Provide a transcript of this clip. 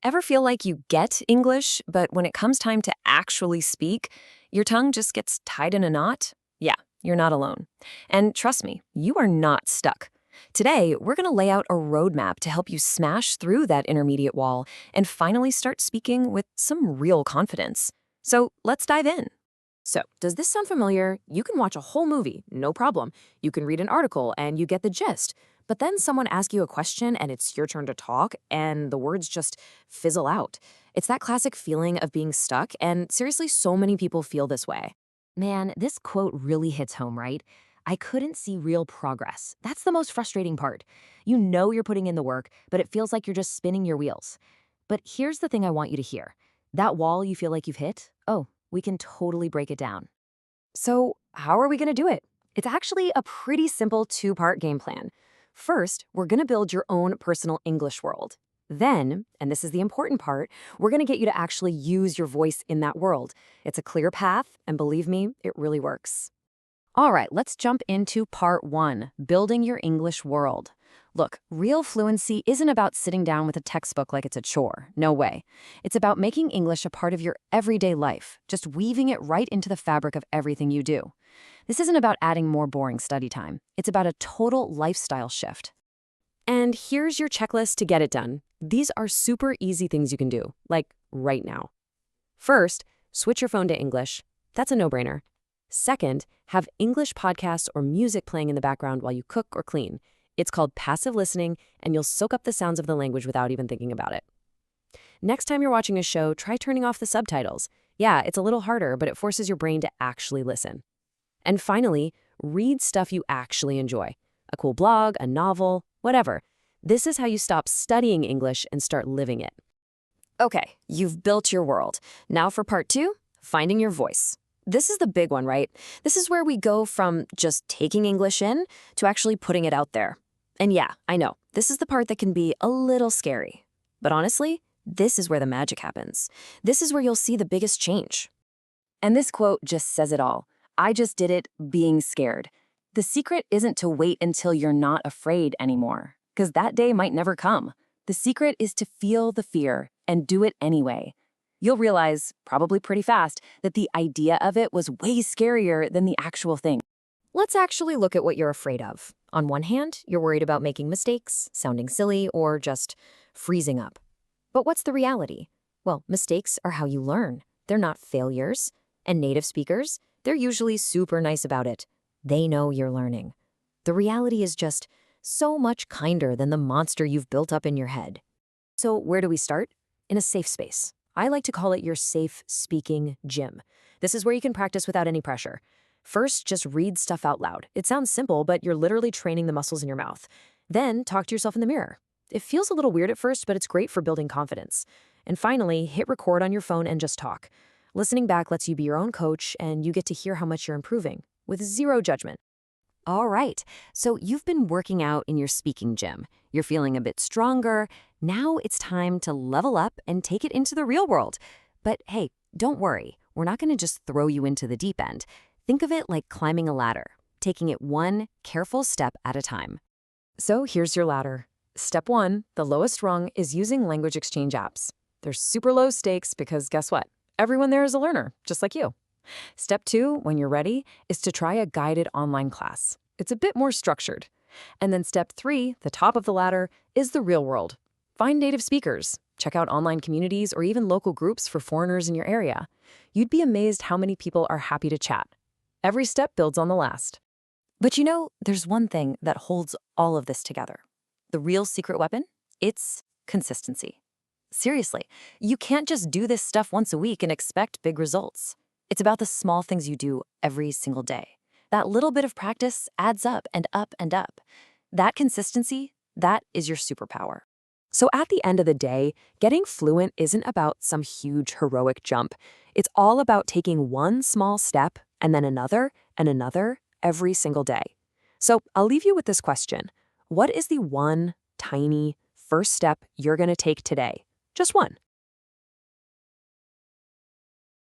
Ever feel like you get English, but when it comes time to actually speak, your tongue just gets tied in a knot? Yeah, you're not alone. And trust me, you are not stuck. Today, we're going to lay out a roadmap to help you smash through that intermediate wall and finally start speaking with some real confidence. So let's dive in. So, does this sound familiar? You can watch a whole movie, no problem. You can read an article and you get the gist. But then someone asks you a question and it's your turn to talk and the words just fizzle out. It's that classic feeling of being stuck, and seriously, so many people feel this way. Man, this quote really hits home, right? I couldn't see real progress. That's the most frustrating part. You know you're putting in the work, but it feels like you're just spinning your wheels. But here's the thing I want you to hear. That wall you feel like you've hit, oh, we can totally break it down. So, how are we going to do it? It's actually a pretty simple two-part game plan. First, we're going to build your own personal English world. Then, and this is the important part, we're going to get you to actually use your voice in that world. It's a clear path, and believe me, it really works. All right, let's jump into part 1, building your English world. Look, real fluency isn't about sitting down with a textbook like it's a chore. No way. It's about making English a part of your everyday life, just weaving it right into the fabric of everything you do. This isn't about adding more boring study time. It's about a total lifestyle shift. And here's your checklist to get it done. These are super easy things you can do, like right now. First, switch your phone to English. That's a no-brainer. Second, have English podcasts or music playing in the background while you cook or clean. It's called passive listening, and you'll soak up the sounds of the language without even thinking about it. Next time you're watching a show, try turning off the subtitles. Yeah, it's a little harder, but it forces your brain to actually listen. And finally, read stuff you actually enjoy. A cool blog, a novel, whatever. This is how you stop studying English and start living it. Okay, you've built your world. Now for part 2, finding your voice. This is the big one, right? This is where we go from just taking English in to actually putting it out there. And yeah, I know, this is the part that can be a little scary. But honestly, this is where the magic happens. This is where you'll see the biggest change. And this quote just says it all. I just did it being scared. The secret isn't to wait until you're not afraid anymore, because that day might never come. The secret is to feel the fear and do it anyway. You'll realize, probably pretty fast, that the idea of it was way scarier than the actual thing. Let's actually look at what you're afraid of. On one hand, you're worried about making mistakes, sounding silly, or just freezing up. But what's the reality? Well, mistakes are how you learn. They're not failures. And native speakers, they're usually super nice about it. They know you're learning. The reality is just so much kinder than the monster you've built up in your head. So where do we start? In a safe space. I like to call it your safe speaking gym. This is where you can practice without any pressure. First, just read stuff out loud. It sounds simple, but you're literally training the muscles in your mouth. Then, talk to yourself in the mirror. It feels a little weird at first, but it's great for building confidence. And finally, hit record on your phone and just talk. Listening back lets you be your own coach, and you get to hear how much you're improving, with zero judgment. All right, so you've been working out in your speaking gym. You're feeling a bit stronger. Now it's time to level up and take it into the real world. But hey, don't worry. We're not going to just throw you into the deep end. Think of it like climbing a ladder, taking it one careful step at a time. So here's your ladder. Step 1, the lowest rung, is using language exchange apps. They're super low stakes because guess what? Everyone there is a learner, just like you. Step 2, when you're ready, is to try a guided online class. It's a bit more structured. And then step 3, the top of the ladder, is the real world. Find native speakers. Check out online communities or even local groups for foreigners in your area. You'd be amazed how many people are happy to chat. Every step builds on the last. But you know, there's one thing that holds all of this together. The real secret weapon? It's consistency. Seriously, you can't just do this stuff once a week and expect big results. It's about the small things you do every single day. That little bit of practice adds up and up and up. That consistency, that is your superpower. So at the end of the day, getting fluent isn't about some huge heroic jump. It's all about taking one small step and then another and another every single day. So I'll leave you with this question. What is the one tiny first step you're going to take today? Just one.